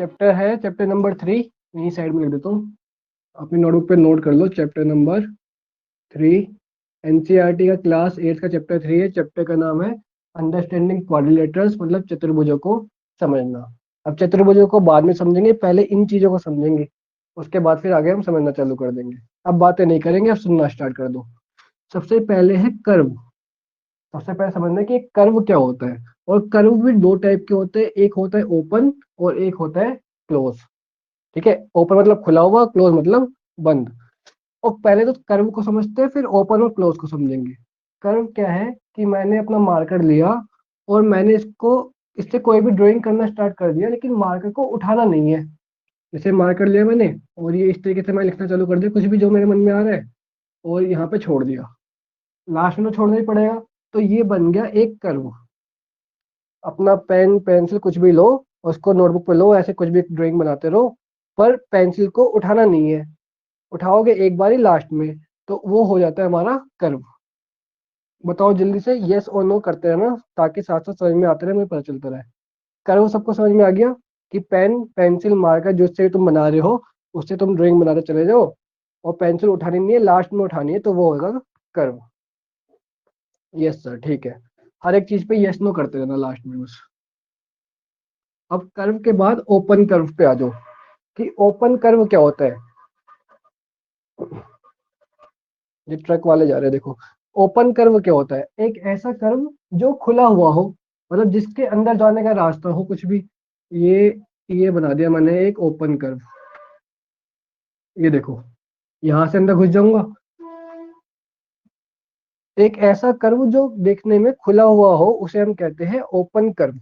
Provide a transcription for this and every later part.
Chapter है chapter number 3, यही side में लिख देता हूँ, अपनी नोटबुक पे नोट कर लो। चैप्टर नंबर 3 एनसीईआरटी का क्लास 8 का चैप्टर 3 है। चैप्टर का नाम है अंडरस्टैंडिंग क्वाड्रिलेटरल्स, मतलब चतुर्भुजों को समझना। अब चतुर्भुजों को बाद में समझेंगे, पहले इन चीजों को समझेंगे, उसके बाद फिर आगे हम समझना चालू कर देंगे। अब बातें नहीं करेंगे, अब सुनना स्टार्ट कर दो। सबसे पहले है कर्व। सबसे पहले समझना कि कर्व क्या होता है। और कर्व भी दो टाइप के होते हैं, एक होता है ओपन और एक होता है क्लोज। ठीक है, ओपन मतलब खुला हुआ, क्लोज मतलब बंद। और पहले तो कर्व को समझते हैं, फिर ओपन और क्लोज को समझेंगे। कर्व क्या है कि मैंने अपना मार्कर लिया और मैंने इससे कोई भी ड्राइंग करना स्टार्ट कर दिया, लेकिन मार्कर को उठाना नहीं है। जैसे मार्कर लिया मैंने और ये इस तरीके से मैं लिखना चालू कर दिया, कुछ भी जो मेरे मन में आ रहा है, और यहाँ पे छोड़ दिया। लास्ट में तो छोड़ना ही पड़ेगा, तो ये बन गया एक कर्व। अपना पेन पेंसिल कुछ भी लो, उसको नोटबुक पे लो, ऐसे कुछ भी ड्राइंग बनाते रहो, पर पेंसिल को उठाना नहीं है। उठाओगे एक बार ही लास्ट में, तो वो हो जाता है हमारा कर्व। बताओ जल्दी से यस और नो करते रहना, ताकि साथ साथ समझ में आते रहे, मुझे पता चलता रहे। कर्व सबको समझ में आ गया कि पेन पेंसिल मार्कर जिससे तुम बना रहे हो, उससे तुम ड्राइंग बनाते चले जाओ, और पेंसिल उठानी नहीं है, लास्ट में उठानी है, तो वो होगा कर्व। यस सर, ठीक है। हर एक चीज पे यस नो करते रहना लास्ट में बस। अब कर्व के बाद ओपन कर्व पे आ जाओ कि ओपन कर्व क्या होता है। ये ट्रक वाले जा रहे हैं, देखो। ओपन कर्व क्या होता है, एक ऐसा कर्व जो खुला हुआ हो, मतलब जिसके अंदर जाने का रास्ता हो कुछ भी। ये ये बना दिया मैंने एक ओपन कर्व। ये देखो, यहां से अंदर घुस जाऊंगा। एक ऐसा कर्व जो देखने में खुला हुआ हो, उसे हम कहते हैं ओपन कर्व।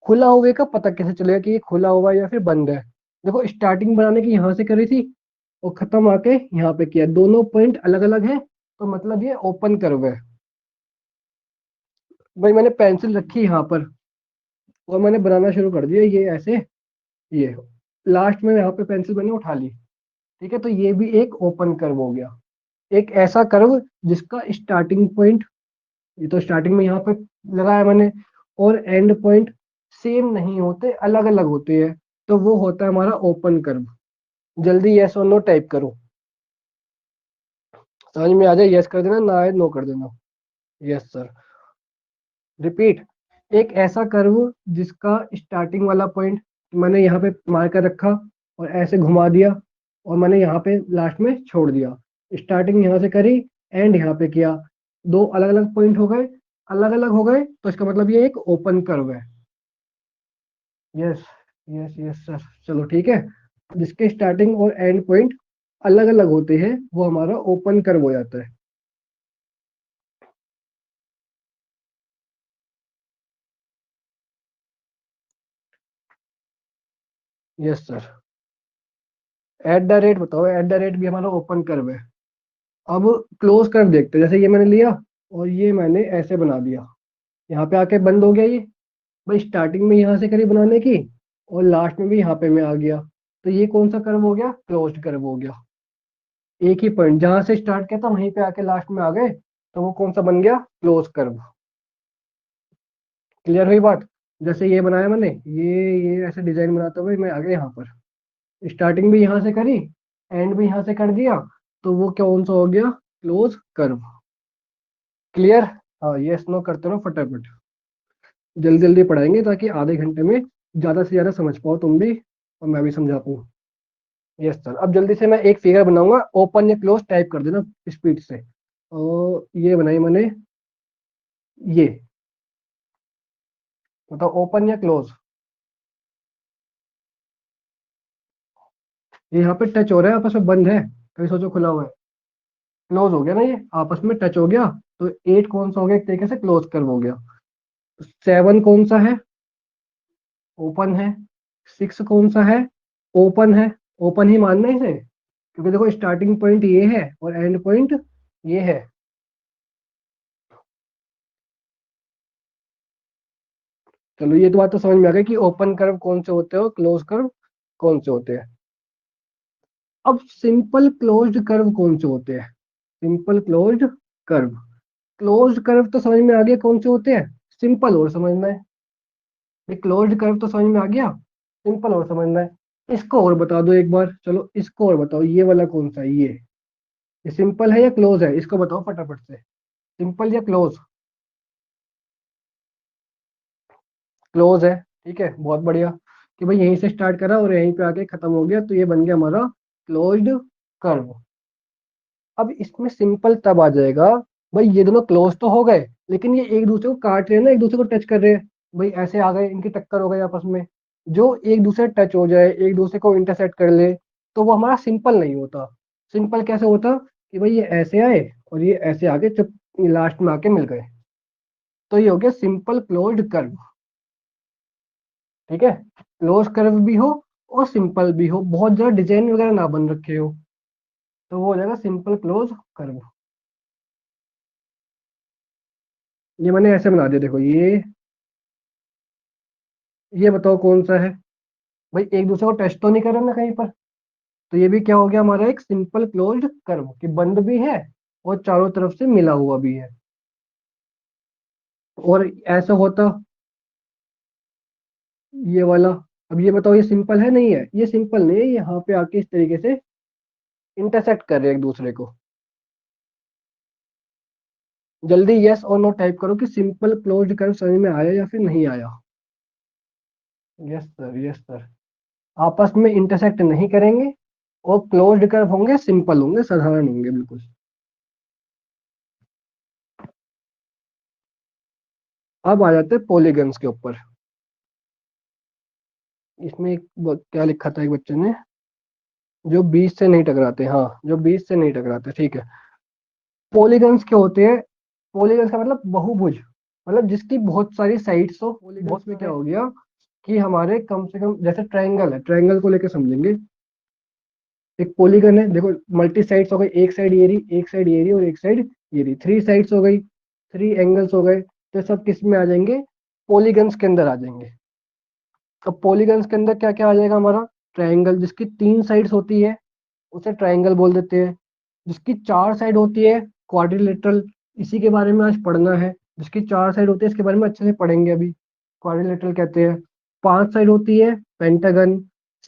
खुला हुए का पता कैसे चलेगा कि ये खुला हुआ या फिर बंद है। देखो, स्टार्टिंग बनाने की यहाँ से करी थी और खत्म आके यहाँ पे किया, दोनों पॉइंट अलग अलग है, तो मतलब ये ओपन कर्व है। भाई मैंने पेंसिल रखी यहाँ पर और मैंने बनाना शुरू कर दिया, ये ऐसे, ये लास्ट में यहाँ पे पेंसिल मैंने उठा ली। ठीक है, तो ये भी एक ओपन कर्व हो गया। एक ऐसा कर्व जिसका स्टार्टिंग पॉइंट, ये तो स्टार्टिंग में यहाँ पे लगाया मैंने, और एंड पॉइंट सेम नहीं होते, अलग अलग होते हैं, तो वो होता है हमारा ओपन कर्व। जल्दी यस और नो टाइप करो, समझ में आ जाए यस कर देना, ना आए नो कर देना। Yes sir. रिपीट। एक ऐसा कर्व जिसका स्टार्टिंग वाला पॉइंट मैंने यहाँ पे मार्कर रखा और ऐसे घुमा दिया, और मैंने यहाँ पे लास्ट में छोड़ दिया। स्टार्टिंग यहाँ से करी, एंड यहाँ पे किया, दो अलग अलग पॉइंट हो गए, अलग अलग हो गए, तो इसका मतलब ये एक ओपन कर्व है। यस यस यस सर, चलो ठीक है। जिसके स्टार्टिंग और एंड पॉइंट अलग अलग होते हैं, वो हमारा ओपन कर्व हो जाता है। Yes sir. At the rate बताओ, एट द रेट भी हमारा ओपन कर्व है। अब क्लोज कर्व देखते हैं, जैसे ये मैंने लिया और ये मैंने ऐसे बना दिया, यहाँ पे आके बंद हो गया ये। भाई स्टार्टिंग में यहाँ से करी बनाने की, और लास्ट में भी यहाँ पे मैं आ गया, तो ये कौन सा कर्व हो गया, क्लोज्ड कर्व हो गया। एक ही पॉइंट जहां से स्टार्ट किया था वहीं पे आके लास्ट में आ गए, तो वो कौन सा बन गया, क्लोज कर्व। क्लियर हुई बात। जैसे ये बनाया मैंने, ये ऐसे डिजाइन बनाते हुए मैं आ गया यहाँ पर, स्टार्टिंग भी यहाँ से करी, एंड भी यहाँ से कर दिया, तो वो कौन सा हो गया, क्लोज कर्व। क्लियर। हाँ, यस नो करते रहो फटाफट, जल्दी जल्दी पढ़ाएंगे ताकि आधे घंटे में ज्यादा से ज्यादा समझ पाओ तुम भी और मैं भी समझा पाऊँ। Yes sir. अब जल्दी से मैं एक फिगर बनाऊंगा, ओपन या क्लोज टाइप कर देना स्पीड से। और ये बनाई मैंने, ये बताओ ओपन या क्लोज। ये यहाँ पे टच हो रहा है, आपस में बंद है, कभी सोचो खुला हुआ है। क्लोज हो गया ना, ये आपस में टच हो गया, तो 8 कौन सा हो गया, एक तरीके से क्लोज कर्व हो गया। 7 कौन सा है, ओपन है। 6 कौन सा है, ओपन है। ओपन ही मानना है इसे, क्योंकि देखो स्टार्टिंग पॉइंट ये है और एंड पॉइंट ये है। चलो, ये तो बात तो समझ में आ गई कि ओपन कर्व कौन से होते हैं और क्लोज कर्व कौन से होते हैं। अब सिंपल क्लोज्ड कर्व कौन से होते हैं, simple closed curve. Closed curve तो समझ में आ गया कौन से होते हैं, सिंपल और समझना है। ये क्लोज्ड कर्व तो समझ में आ गया, सिंपल और समझना है। इसको और बता दो एक बार, चलो इसको और बताओ, ये वाला कौन सा है ये सिंपल है या क्लोज है, इसको बताओ फटाफट से, सिंपल या क्लोज। क्लोज है, ठीक है, बहुत बढ़िया। कि भाई यहीं से स्टार्ट करा और यहीं पे आके खत्म हो गया, तो ये बन गया हमारा क्लोज्ड कर्व। अब इसमें सिंपल तब आ जाएगा, भाई ये दोनों क्लोज तो हो गए, लेकिन ये एक दूसरे को काट रहे हैं ना, एक दूसरे को टच कर रहे हैं। भाई ऐसे आ गए, इनकी टक्कर हो गई आपस में। जो एक दूसरे टच हो जाए, एक दूसरे को इंटरसेक्ट कर ले, तो वो हमारा सिंपल नहीं होता। सिंपल कैसे होता, कि भाई ये ऐसे आए और ये ऐसे आके चुप लास्ट में आके मिल गए, तो ये हो गया सिंपल क्लोज्ड कर्व। ठीक है, क्लोज कर्व भी हो और सिंपल भी हो, बहुत ज्यादा डिजाइन वगैरह ना बन रखे हो, तो वो हो जाएगा सिंपल क्लोज कर्व। ये मैंने ऐसे बना दिया, देखो ये बताओ कौन सा है। भाई एक दूसरे को टच तो नहीं कर रहा ना कहीं पर, तो ये भी क्या हो गया हमारा एक सिंपल क्लोज्ड कर्व, कि बंद भी है और चारों तरफ से मिला हुआ भी है। और ऐसा होता ये वाला। अब ये बताओ, ये सिंपल है नहीं है, ये सिंपल नहीं है, ये यहाँ पे आके इस तरीके से इंटरसेक्ट कर रहे हैं एक दूसरे को। जल्दी यस और नो टाइप करो कि सिंपल क्लोज्ड कर्व समझ में आया या फिर नहीं आया। Yes sir, yes sir. आपस में इंटरसेक्ट नहीं करेंगे और क्लोज्ड कर्व होंगे, सिंपल होंगे, साधारण होंगे बिल्कुल। अब आ जाते हैं पॉलीगन्स के ऊपर। इसमें क्या लिखा था एक बच्चे ने, जो बीच से नहीं टकराते, हाँ जो बीच से नहीं टकराते, ठीक है। पॉलीगन्स क्या होते हैं, पॉलीगन्स का मतलब बहुभुज, मतलब जिसकी बहुत सारी साइड्स हो। पॉलीगन्स में क्या हो गया, कि हमारे कम से कम, जैसे ट्रायंगल है, ट्रायंगल को लेकर समझेंगे। एक पॉलीगन है, देखो मल्टी साइड्स हो गई, एक साइड ये रही, एक साइड ये रही और एक साइड ये रही, थ्री साइड्स हो गई, थ्री एंगल्स हो गए, तो सब किस में आ जाएंगे, पॉलीगन्स के अंदर आ जाएंगे। अब पॉलीगन्स के अंदर क्या क्या आ जाएगा हमारा, ट्रायंगल जिसकी तीन साइड्स होती है उसे ट्रायंगल बोल देते हैं। जिसकी चार साइड होती है क्वाड्रिलेटरल, इसी के बारे में आज पढ़ना है। जिसकी चार साइड होती है इसके बारे में अच्छे से पढ़ेंगे अभी, क्वाड्रिलेटरल कहते हैं। पांच साइड होती है पेंटागन,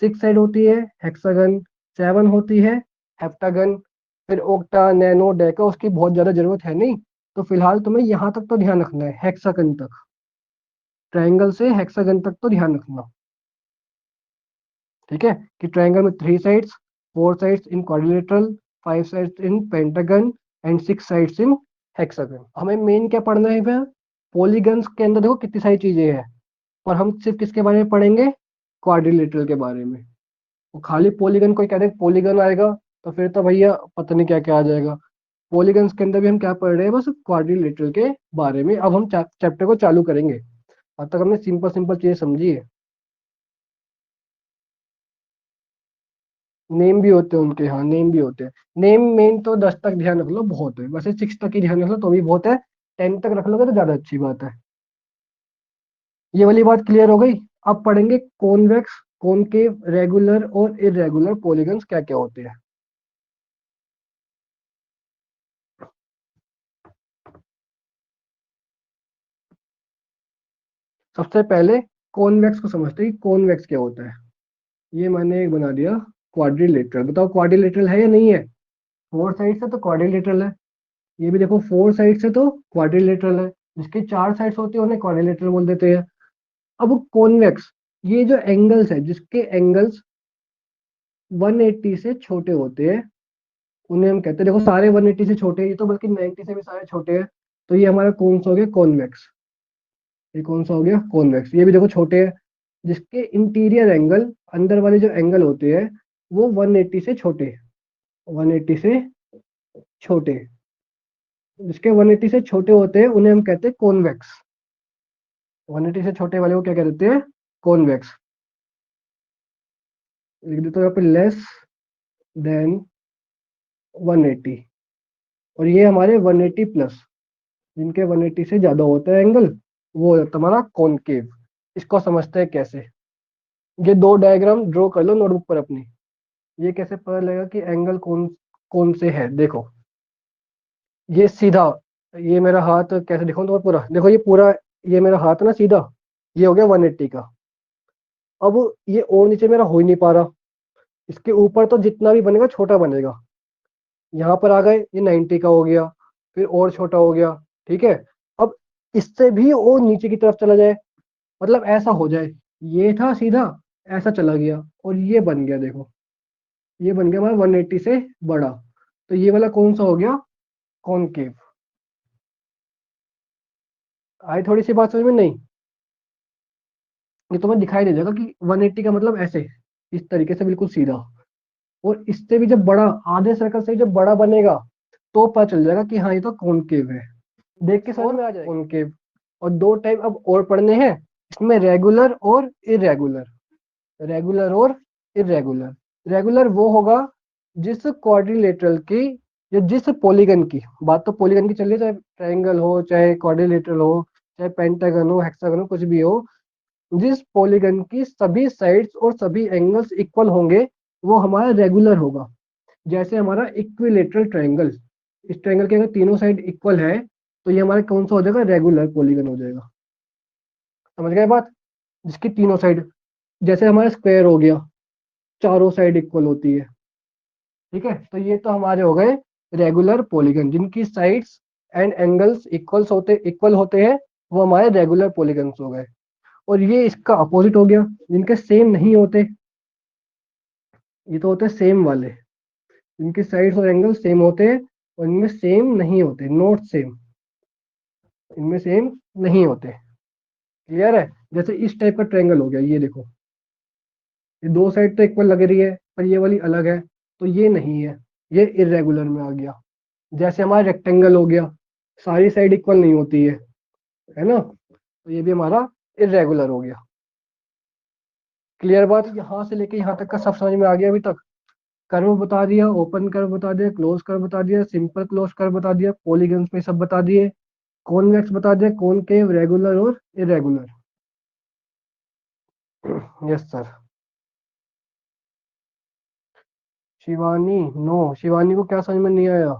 सिक्स साइड होती है हेक्सागन, सेवन होती है हेप्टागन, फिर ओक्टा नैनो डेका उसकी बहुत ज्यादा जरूरत है नहीं, तो फिलहाल तुम्हें यहाँ तक तो ध्यान रखना है, हेक्सागन तक, ट्रायंगल से हेक्सागन तक तो ध्यान रखना। ठीक है, कि ट्रायंगल में three sides, four sides in quadrilateral, five sides in pentagon and six sides in hexagon. हमें मेन क्या पढ़ना है फिर, पॉलीगन्स के अंदर देखो कितनी सारी चीजें हैं, पर हम सिर्फ किसके बारे में पढ़ेंगे, क्वाड्रिलेटरल के बारे में। वो खाली पॉलीगन कोई कह दे पॉलीगन आएगा, तो फिर तो भैया पता नहीं क्या क्या आ जाएगा। पॉलीगन्स के अंदर भी हम क्या पढ़ रहे हैं, बस क्वाड्रिलेटरल के बारे में। अब हम चैप्टर को चालू करेंगे, अब तक हमने सिंपल सिंपल चीजें समझी है। नेम भी होते हैं उनके, हाँ नेम भी होते हैं। नेम मेन तो 10 तक ध्यान रख लो बहुत है, वैसे 6 तक ही ध्यान रख लो तो भी बहुत है, 10 तक रख लोगे तो ज्यादा अच्छी बात है। ये वाली बात क्लियर हो गई। अब पढ़ेंगे कॉन्वेक्स, कॉनकेव, रेगुलर और इरेगुलर पॉलीगन्स क्या क्या होते हैं। सबसे पहले कॉन्वेक्स को समझते हैं कि कॉन्वेक्स क्या होता है। ये मैंने एक बना दिया क्वाड्रिलेटरल, बताओ क्वाड्रिलेटरल है या नहीं है, फोर साइड से तो क्वाड्रिलेटरल है। ये भी देखो फोर साइड से तो क्वाड्रिलेटरल है, जिसकी चार साइड्स होती है उन्हें क्वाड्रिलेटरल बोल देते हैं। अब कॉन्वेक्स, ये जो एंगल्स है जिसके एंगल्स 180 से छोटे होते हैं उन्हें हम कहते हैं, देखो सारे 180 से छोटे हैं, ये तो बल्कि 90 से भी सारे छोटे हैं, तो ये हमारा कौन सा हो गया, कॉन्वेक्स। ये कौन सा हो गया, कॉन्वेक्स। ये भी देखो छोटे हैं, जिसके इंटीरियर एंगल, अंदर वाले जो एंगल होते हैं वो 180 से छोटे, 180 से छोटे, जिसके 180 से छोटे होते हैं उन्हें हम कहते हैं कॉन्वेक्स। 180 से छोटे वाले को क्या कह देते हैं, कॉन्वेक्स। लिख देते हो यहाँ पे लेस देन 180, और ये हमारे 180 प्लस, जिनके 180 से ज्यादा होता है एंगल, वो है तुम्हारा कॉनकेव। इसको समझते हैं कैसे, ये दो डायग्राम ड्रॉ कर लो नोटबुक पर अपनी। ये कैसे पता लगेगा कि एंगल कौन कौन से है, देखो ये सीधा, ये मेरा हाथ कैसे दिखाऊं तो पूरा, देखो ये पूरा, ये मेरा हाथ ना सीधा, ये हो गया 180 का। अब ये और नीचे मेरा हो ही नहीं पा रहा, इसके ऊपर तो जितना भी बनेगा छोटा बनेगा। यहाँ पर आ गए, ये 90 का हो गया, फिर और छोटा हो गया। ठीक है, अब इससे भी और नीचे की तरफ चला जाए, मतलब ऐसा हो जाए, ये था सीधा, ऐसा चला गया और ये बन गया, देखो ये बन गया हमारा 180 से बड़ा। तो ये वाला कौन सा हो गया, कॉनकेव। आई थोड़ी सी बात समझ में? नहीं, ये तुम्हें दिखाई दे जाएगा कि 180 का मतलब ऐसे, इस तरीके से बिल्कुल सीधा। और इससे भी जब बड़ा, आधे सर्कल से जब बड़ा बनेगा, तो पता चल जाएगा कि हाँ ये तो कॉनकेव है। देख के समझ में आ जाएगा कॉनकेव। और दो टाइप अब और पढ़ने हैं इसमें, रेगुलर और इरेगुलर। रेगुलर और इरेगुलर। रेगुलर वो होगा जिस क्वाड्रिलेटरल की या जिस पॉलीगन की, बात तो पॉलीगन की चल रही है, चाहे ट्रायंगल हो, चाहे क्वाड्रिलेटरल हो, चाहे पेंटागन हो, हेक्सागन हो, कुछ भी हो, जिस पॉलीगन की सभी साइड्स और सभी एंगल्स इक्वल होंगे, वो हमारा रेगुलर होगा। जैसे हमारा इक्विलेटरल ट्रायंगल, इस ट्रायंगल के अगर तीनों साइड इक्वल है, तो ये हमारा कौन सा हो जाएगा, रेगुलर पॉलीगन हो जाएगा। समझ गए बात? जिसकी तीनों साइड, जैसे हमारा स्क्वायर हो गया, चारों साइड इक्वल होती है। ठीक है, तो ये तो हमारे हो गए रेगुलर पॉलीगन, जिनकी साइड्स एंड एंगल्स इक्वल होते हैं, वो हमारे रेगुलर पॉलीगन्स हो गए। और ये इसका अपोजिट हो गया, जिनके सेम नहीं होते, ये तो होते हैं सेम वाले, जिनकी साइड्स और एंगल सेम होते हैं, और इनमें सेम नहीं होते, नॉट सेम, इनमें सेम नहीं होते। क्लियर है? जैसे इस टाइप का ट्रायंगल हो गया, ये देखो, ये दो साइड तो इक्वल लग रही है, पर ये वाली अलग है, तो ये नहीं है, ये इरेगुलर में आ गया। जैसे हमारा रेक्टेंगल हो गया, सारी साइड इक्वल नहीं होती है ना, तो ये भी हमारा इरेगुलर हो गया। क्लियर बात? यहाँ से लेके यहाँ तक का सब समझ में आ गया अभी तक? कर्व बता दिया, ओपन कर्व बता दिया, क्लोज कर्व बता दिया, सिंपल क्लोज कर्व बता दिया, पॉलीगन्स पे सब बता दिए, कॉन्वेक्स बता दिया, कॉनकेव, रेगुलर और irregular. Yes sir. Shivani, no, Shivani को क्या समझ में नहीं आया?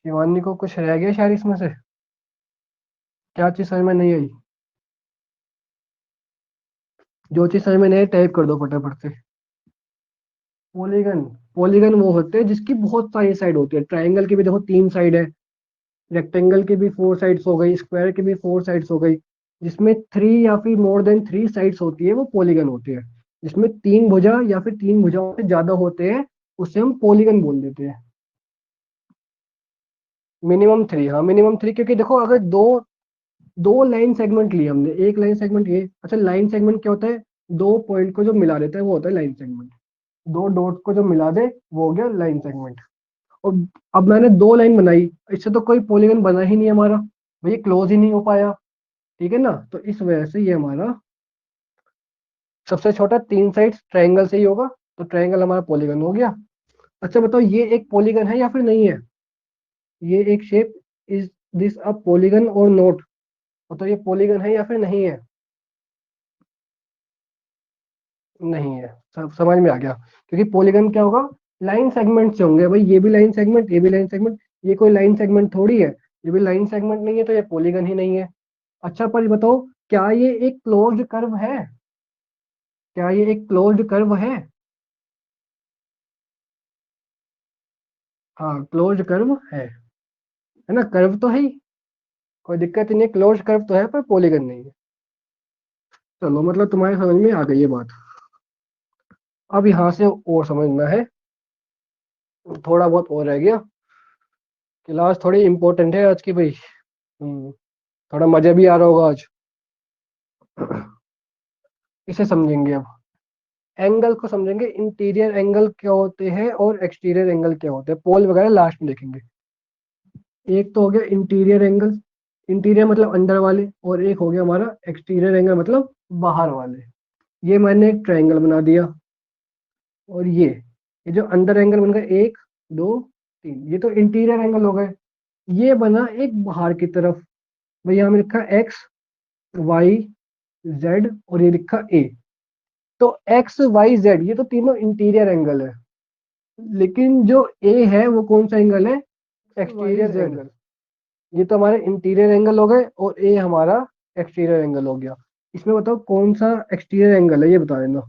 शिवानी को कुछ रह गया शायद इसमें से, क्या चीज समझ में नहीं आई? जो चीज समझ में नहीं आई टाइप कर दो फटाफट से। पॉलीगन, पॉलीगन वो होते हैं जिसकी बहुत सारी साइड होती है। ट्रायंगल की भी देखो 3 साइड है, रेक्टेंगल की भी 4 साइड्स हो गई, स्क्वायर की भी 4 साइड्स हो गई। जिसमें 3 या फिर मोर देन 3 साइड्स होती है, वो पॉलीगन होती है। जिसमें 3 भुजा या फिर 3 भुजाओं से ज्यादा होते हैं, उसे हम पॉलीगन बोल देते हैं। मिनिमम 3, हाँ मिनिमम 3, क्योंकि देखो अगर दो दो लाइन सेगमेंट लिए हमने, एक लाइन सेगमेंट ये, अच्छा लाइन सेगमेंट क्या होता है, दो पॉइंट को जो मिला देता है वो होता है लाइन सेगमेंट। दो डॉट को जो मिला दे वो हो गया लाइन सेगमेंट। और अब मैंने दो लाइन बनाई, इससे तो कोई पॉलीगन बना ही नहीं हमारा, भाई क्लोज ही नहीं हो पाया। ठीक है ना, तो इस वजह से ये हमारा सबसे छोटा 3 साइड ट्रायंगल से ही होगा, तो ट्रायंगल हमारा पॉलीगन हो गया। अच्छा बताओ, ये एक पॉलीगन है या फिर नहीं है? ये एक shape, is this a polygon और नोट? तो ये पॉलीगन है या फिर नहीं है? नहीं है, सब समझ में आ गया। क्योंकि पॉलीगन क्या होगा, लाइन सेगमेंट से होंगे, भाई ये भी लाइन सेगमेंट, ये भी लाइन सेगमेंट, ये कोई लाइन सेगमेंट थोड़ी है, ये भी लाइन सेगमेंट नहीं है, तो ये पॉलीगन ही नहीं है। अच्छा पर ये बताओ, क्या ये एक क्लोज्ड कर्व है? क्या ये एक क्लोज्ड कर्व है? हाँ क्लोज्ड कर्व है ना, कर्व तो है ही, कोई दिक्कत नहीं है, क्लोज्ड कर्व तो है पर पॉलीगन नहीं है। चलो, मतलब तुम्हारे समझ में आ गई ये बात। अब यहाँ से और समझना है, थोड़ा बहुत और रह गया। क्लास थोड़ी इंपॉर्टेंट है आज की भाई। थोड़ा मजा भी आ रहा होगा आज। इसे समझेंगे अब, एंगल को समझेंगे, इंटीरियर एंगल क्या होते हैं और एक्सटीरियर एंगल क्या होते हैं, पोल वगैरह लास्ट में देखेंगे। एक तो हो गया इंटीरियर एंगल, इंटीरियर मतलब अंदर वाले, और एक हो गया हमारा एक्सटीरियर एंगल मतलब बाहर वाले। ये मैंने एक ट्रायंगल बना दिया, और ये जो अंदर एंगल बन गया, 1 2 3, ये तो इंटीरियर एंगल हो गए। ये बना एक बाहर की तरफ, भाई यहाँ में लिखा एक्स वाई जेड, और ये लिखा ए। तो एक्स वाई जेड ये तो तीनों इंटीरियर एंगल है, लेकिन जो ए है वो कौन सा एंगल है, एक्सटीरियर एंगल। ये तो हमारे इंटीरियर एंगल हो गए, और ए हमारा एक्सटीरियर एंगल हो गया। इसमें बताओ कौन सा एक्सटीरियर एंगल है, ये बता देना।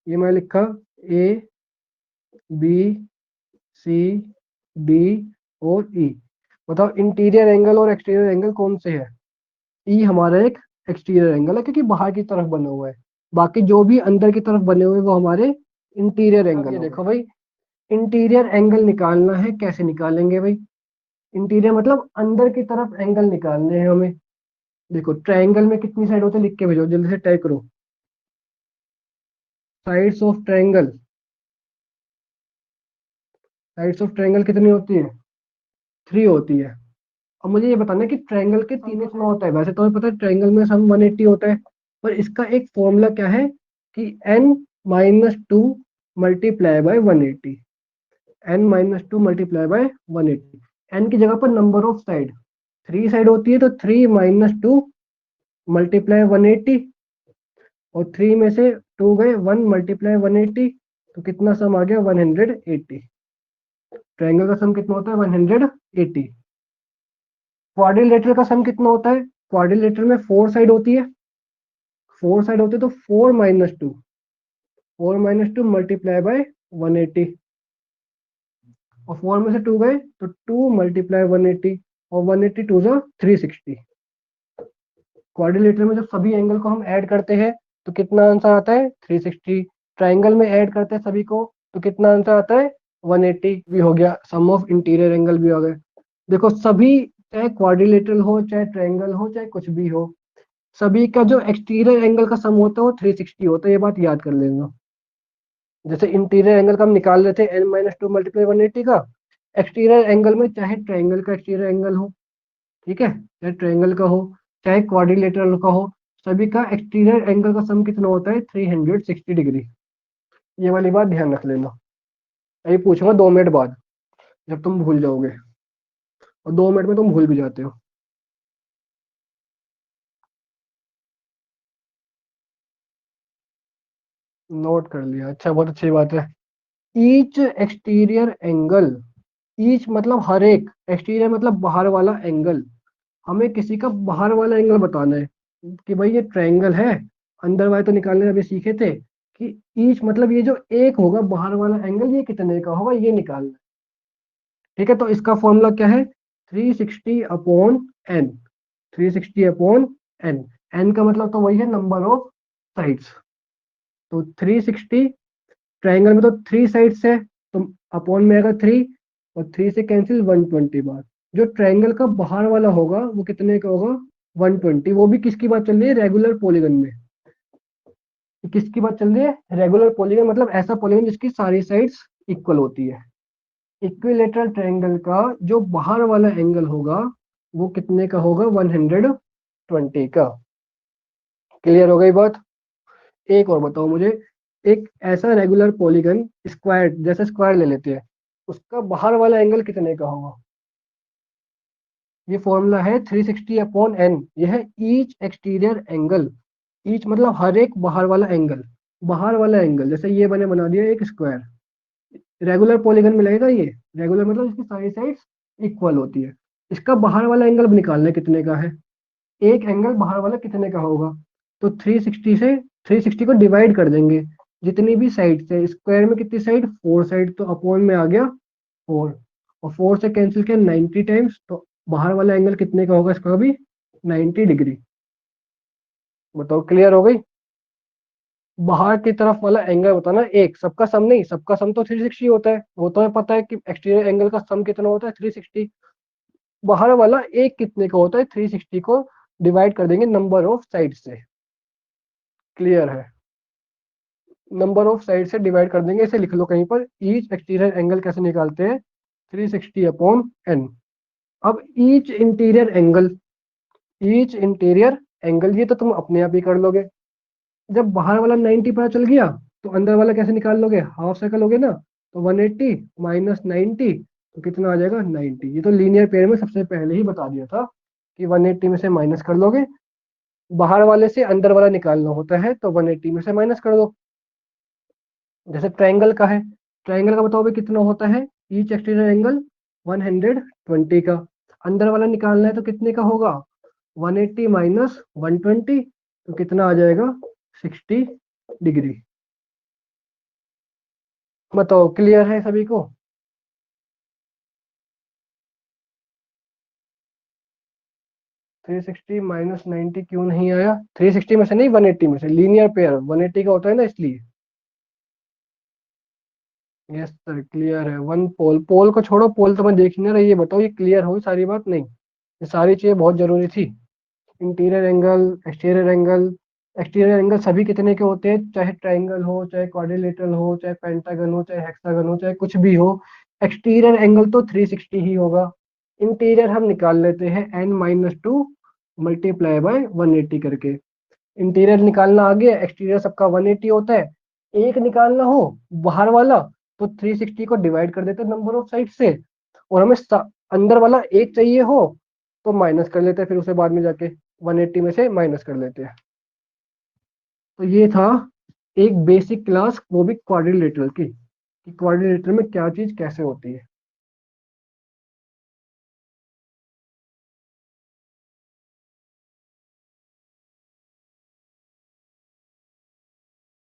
ये मैं लिखा ए बी सी डी और ई। बताओ इंटीरियर एंगल और एक्सटीरियर एंगल कौन से है। ई हमारा एक एक्सटीरियर एंगल है क्योंकि बाहर की तरफ बना हुआ है। बाकी जो भी अंदर की तरफ बने हुए हैं वो हमारे इंटीरियर एंगल। ये देखो भाई, इंटीरियर एंगल निकालना है, कैसे निकालेंगे भाई। इंटीरियर मतलब अंदर की तरफ एंगल निकालने हैं हमें। देखो ट्रायंगल में कितनी साइड होती है, लिख के भेजो जल्दी से, टाइप करो। Sides of triangle, sides of triangle कितनी होती है, 3 होती है। अब मुझे ये बताना है कि ट्रायंगल के तीनों में होता है, वैसे तुम्हें पता है ट्रायंगल में सम 180 होता है, पर इसका एक फॉर्मूला क्या है कि n-2 multiply by 180। n-2 multiply by 180। n की जगह पर नंबर ऑफ साइड 3 साइड होती है, तो 3-2 मल्टीप्लाई 180, और 3 में से 2 गए, 1 मल्टीप्लाई 180, तो कितना सम आ गया 180। ट्रायंगल का सम कितना होता है 180। क्वाड्रिलेटरल का सम कितना होता है, क्वाड्रिलेटरल में 4 साइड होती है, 4 साइड होती है, तो 4-2, 4-2 मल्टीप्लाई बाय 180, और 4 में से 2 गए तो 2 मल्टीप्लाई 180, और 180 टू जा 360। क्वाड्रिलेटरल में जब सभी एंगल को हम ऐड करते हैं तो कितना आंसर आता है 360। ट्राइंगल में ऐड करते हैं सभी को तो कितना आंसर आता है 180। भी हो गया, सम ऑफ इंटीरियर एंगल भी हो गए। देखो सभी, चाहे क्वाड्रिलेटरल हो चाहे ट्रायंगल हो चाहे कुछ भी हो, सभी का जो एक्सटीरियर एंगल का सम होता है वो 360 होता है, ये बात याद कर लेना। जैसे इंटीरियर एंगल का हम निकाल रहे थे n-2 मल्टीप्लाई 180 का, एक्सटीरियर एंगल में चाहे ट्रायंगल का एक्सटीरियर एंगल हो, ठीक है, चाहे ट्रायंगल का हो चाहे क्वाड्रिलेटरल का हो, सभी का एक्सटीरियर एंगल का सम कितना होता है 360 डिग्री। ये वाली बात ध्यान रख लेना। ये पूछूंगा 2 मिनट बाद, जब तुम भूल जाओगे, और 2 मिनट में तुम भूल भी जाते हो। नोट कर लिया, अच्छा, बहुत अच्छी बात है। ईच एक्सटीरियर एंगल, ईच मतलब हर एक, एक्सटीरियर मतलब बाहर वाला एंगल। हमें किसी का बाहर वाला एंगल बताना है कि भाई ये ट्रायंगल है, अंदर वाले तो निकालने अभी सीखे थे कि ईच मतलब ये जो एक होगा बाहर वाला एंगल ये कितने का होगा ये निकालना है। ठीक है, तो इसका फॉर्मूला क्या है, 360/n। 360/n, n का मतलब तो वही है नंबर ऑफ साइड्स। तो 360, ट्राइंगल में तो 3 साइड्स है, तो अपॉन में आएगा 3, और 3 से कैंसिल 120 बार। जो ट्राइंगल का बाहर वाला होगा वो कितने का होगा 120। वो भी किसकी बात चल रही है, रेगुलर पॉलीगन में। किसकी बात चल रही है, रेगुलर पॉलीगन मतलब ऐसा पॉलीगन जिसकी सारी साइड्स इक्वल होती है। इक्विलेटरल ट्रायंगल का जो बाहर वाला एंगल होगा वो कितने का होगा 120 का। क्लियर हो गई बात। एक और बताओ मुझे, एक ऐसा रेगुलर पॉलीगन स्क्वायर, जैसे स्क्वायर ले लेते हैं, उसका बाहर वाला एंगल कितने का होगा। ये फॉर्मूला है 360/n। ये है ईच एक्सटीरियर एंगल। ईच मतलब हर एक बाहर वाला एंगल। बाहर वाला एंगल जैसे ये मैंने बना दिया एक स्क्वायर, रेगुलर पॉलीगन में लगेगा ये। रेगुलर मतलब इसकी सारी साइड्स इक्वल होती है। इसका बाहर वाला एंगल निकालना है कितने का है, एक एंगल बाहर वाला कितने का होगा। तो 360 से 360 को डिवाइड कर देंगे, जितनी भी साइड है, स्क्वायर में कितनी साइड 4 साइड, तो अपॉन में आ गया 4, और 4 से कैंसिल किया 90 टाइम्स, तो बाहर वाला एंगल कितने का होगा इसका भी 90 डिग्री। बताओ क्लियर हो गई। बाहर की तरफ वाला एंगल बताना, एक सबका सम नहीं, सबका सम तो 360 होता है, वो तो हमें पता है कि एक्सटीरियर एंगल का सम कितना होता है 360। बाहर वाला एक कितने का होता है 360 को डिवाइड कर देंगे नंबर ऑफ साइड से। क्लियर है, नंबर ऑफ साइड से डिवाइड कर देंगे, इसे लिख लो कहीं पर। ईच एक्सटीरियर एंगल कैसे निकालते हैं 360/n। अब each interior angle, each interior angle ये तो तुम अपने आप ही कर लोगे। जब बाहर वाला 90 पता चल गया तो अंदर वाला कैसे निकाल लोगे, हाफ सर्कल लोगे ना, तो 180 माइनस 90, तो कितना आ जाएगा 90। ये तो लीनियर पेयर में सबसे पहले ही बता दिया था कि 180 में से माइनस कर लोगे, बाहर वाले से अंदर वाला निकालना होता है, तो 180 में से माइनस कर दो। जैसे ट्रायंगल का है, ट्रायंगल का बताओ भाई कितना होता है, ईच एक्सटीरियर एंगल 120 का। अंदर वाला निकालना है तो कितने का होगा 180 माइनस 120 तो कितना आ जाएगा 60 डिग्री। बताओ क्लियर है सभी को? 360 माइनस 90 क्यों नहीं आया? 360 में से नहीं, 180 में से, लीनियर पेयर 180 का होता है ना, इसलिए। यस सर क्लियर है। वन पोल, पोल को छोड़ो, पोल तो मैं देख ही नहीं रहा, ये बताओ ये क्लियर हो सारी बात? नहीं, ये सारी चीजें बहुत जरूरी थी। Interior angle, exterior angle. Exterior angle सभी कितने के होते हैं, चाहे ट्राइंगल हो, चाहे क्वाड्रिलेटरल हो, चाहे पेंटागन हो, चाहे हेक्सागन हो, चाहे कुछ भी हो, एक्सटीरियर एंगल तो 360 ही होगा। इंटीरियर हम निकाल लेते हैं n-2 मल्टीप्लाई बाय 180 करके। इंटीरियर निकालना आ गया, एक्सटीरियर सबका 180 होता है। एक निकालना हो बाहर वाला तो 360 को डिवाइड कर देते हैं नंबर ऑफ साइड से, और हमें अंदर वाला एक चाहिए हो तो माइनस कर लेते हैं, फिर उसे बाद में जाके 180 में से माइनस कर लेते हैं। तो ये था एक बेसिक क्लास, वो भी क्वाड्रिलेटरल की, कि क्वाड्रिलेटरल में क्या चीज कैसे होती है।